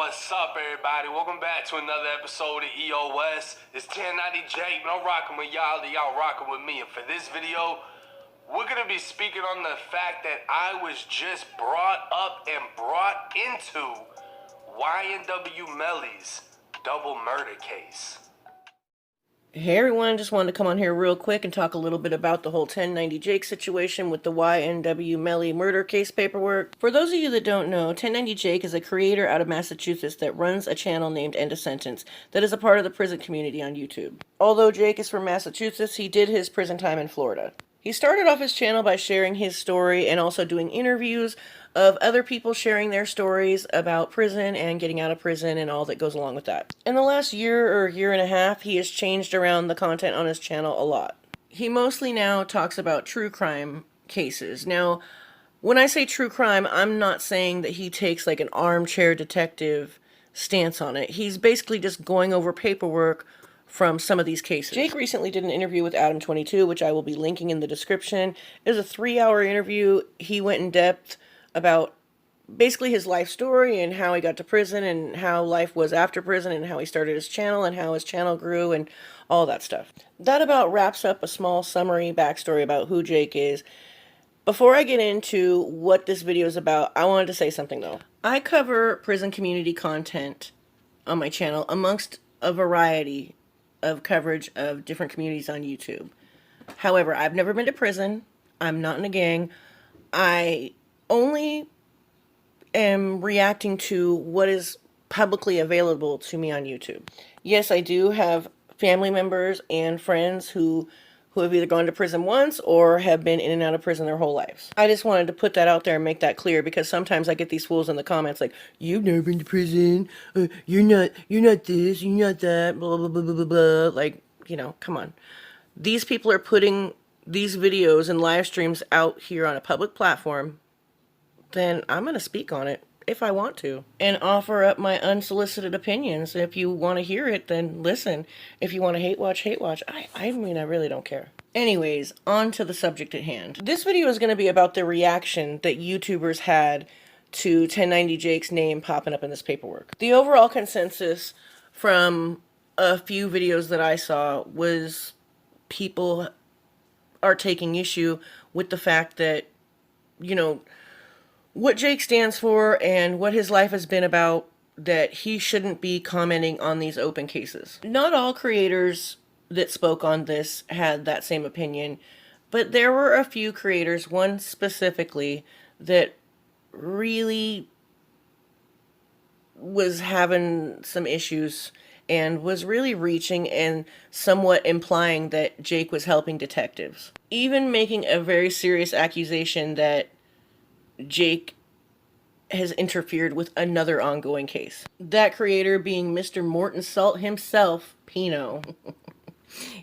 What's up, everybody? Welcome back to another episode of EOS. It's 1090 Jake, and I'm rocking with y'all, and y'all rocking with me. And for this video, we're going to be speaking on the fact that I was just brought up and brought into YNW Melly's double murder case. Hey everyone, just wanted to come on here real quick and talk a little bit about the whole 1090 Jake situation with the YNW Melly murder case paperwork. For those of you that don't know, 1090 Jake is a creator out of Massachusetts that runs a channel named End of Sentence that is a part of the prison community on YouTube. Although Jake is from Massachusetts, he did his prison time in Florida. He started off his channel by sharing his story and also doing interviews of other people sharing their stories about prison and getting out of prison and all that goes along with that. In the last year or year and a half, he has changed around the content on his channel a lot. He mostly now talks about true crime cases. Now, when I say true crime, I'm not saying that he takes like an armchair detective stance on it. He's basically just going over paperwork from some of these cases. Jake recently did an interview with Adam22, which I will be linking in the description. It was a 3-hour interview. He went in depth about basically his life story and how he got to prison and how life was after prison and how he started his channel and how his channel grew and all that stuff. That about wraps up a small summary backstory about who Jake is. Before I get into what this video is about, I wanted to say something though. I cover prison community content on my channel amongst a variety of coverage of different communities on YouTube. However, I've never been to prison. I'm not in a gang. I only am reacting to what is publicly available to me on YouTube. Yes, I do have family members and friends who have either gone to prison once or have been in and out of prison their whole lives. I just wanted to put that out there and make that clear because sometimes I get these fools in the comments like, you've never been to prison, you're not this, you're not that, blah, blah, blah, blah, blah, blah. Like, you know, come on. These people are putting these videos and live streams out here on a public platform, then I'm going to speak on it if I want to and offer up my unsolicited opinions. If you want to hear it, then listen. If you want to hate watch, hate watch. I mean, I really don't care. Anyways, on to the subject at hand. This video is going to be about the reaction that YouTubers had to 1090 Jake's name popping up in this paperwork. The overall consensus from a few videos that I saw was people are taking issue with the fact that, you know, what Jake stands for and what his life has been about, that he shouldn't be commenting on these open cases. Not all creators that spoke on this had that same opinion, but there were a few creators, one specifically, that really was having some issues and was really reaching and somewhat implying that Jake was helping detectives. Even making a very serious accusation that Jake has interfered with another ongoing case. That creator being Mr. Morton Salt himself, Pino.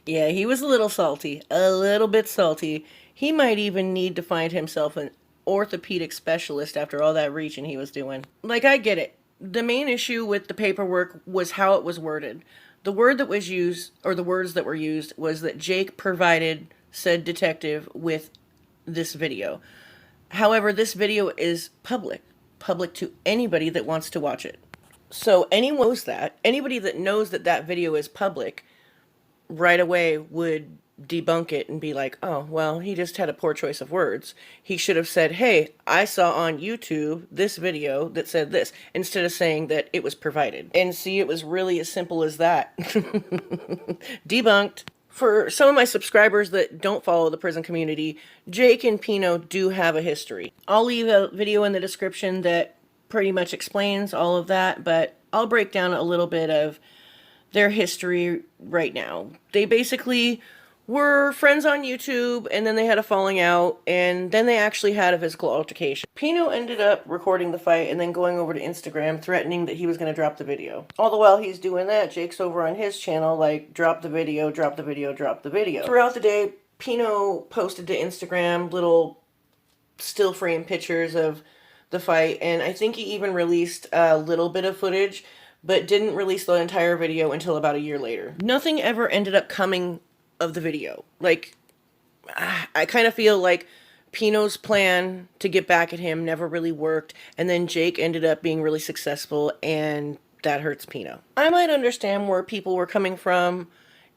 Yeah, he was a little salty. A little bit salty. He might even need to find himself an orthopedic specialist after all that reaching he was doing. Like, I get it. The main issue with the paperwork was how it was worded. The word that was used, or the words that were used, was that Jake provided said detective with this video. However, this video is public to anybody that wants to watch it. So anyone knows that, anybody that knows that that video is public right away would debunk it and be like, oh, well, he just had a poor choice of words. He should have said, hey, I saw on YouTube this video that said this, instead of saying that it was provided. And see, it was really as simple as that. Debunked. For some of my subscribers that don't follow the prison community, Jake and Pino do have a history. I'll leave a video in the description that pretty much explains all of that, but I'll break down a little bit of their history right now. They basically were friends on YouTube, and then they had a falling out, and then they actually had a physical altercation. Pino ended up recording the fight and then going over to Instagram threatening that he was going to drop the video. All the while he's doing that, Jake's over on his channel like, drop the video, drop the video, drop the video. Throughout the day, Pino posted to Instagram little still frame pictures of the fight, and I think he even released a little bit of footage, but didn't release the entire video until about a year later. Nothing ever ended up coming of the video. Like, I kind of feel like Pino's plan to get back at him never really worked, and then Jake ended up being really successful, and that hurts Pino. I might understand where people were coming from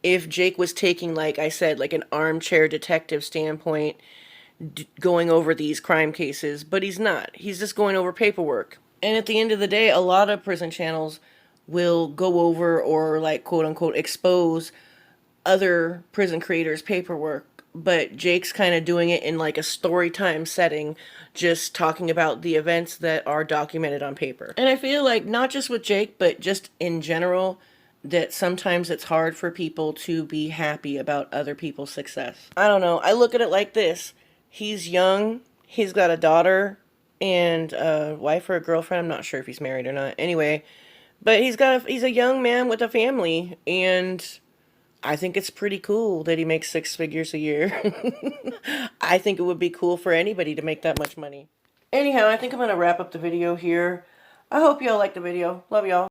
if Jake was taking, like I said, like an armchair detective standpoint, going over these crime cases, but he's not. He's just going over paperwork. And at the end of the day, a lot of prison channels will go over or, like, quote unquote, expose other prison creators' paperwork, but Jake's kind of doing it in like a story time setting, just talking about the events that are documented on paper. And I feel like not just with Jake, but just in general, that sometimes it's hard for people to be happy about other people's success. I don't know. I look at it like this. He's young. He's got a daughter and a wife or a girlfriend. I'm not sure if he's married or not. Anyway, but he's a young man with a family, and I think it's pretty cool that he makes 6 figures a year. I think it would be cool for anybody to make that much money. Anyhow, I think I'm going to wrap up the video here. I hope y'all liked the video. Love y'all.